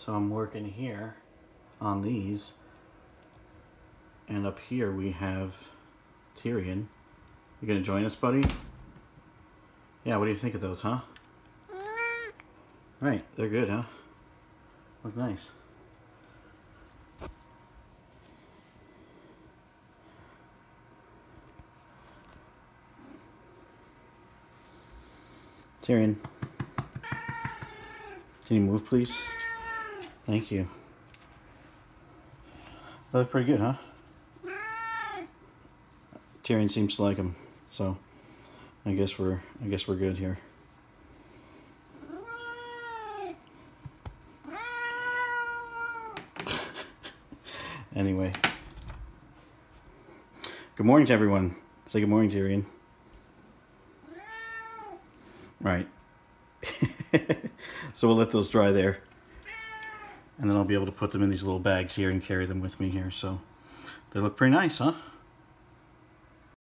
So I'm working here on these. And up here we have Tyrion. You gonna join us, buddy? Yeah, what do you think of those, huh? Right, they're good, huh? Look nice. Tyrion, can you move, please? Thank you. They look pretty good, huh? Tyrion seems to like them, so I guess we're good here. Anyway, good morning to everyone. Say good morning, Tyrion. Right. So we'll let those dry there, and then I'll be able to put them in these little bags here and carry them with me here. So they look pretty nice, huh?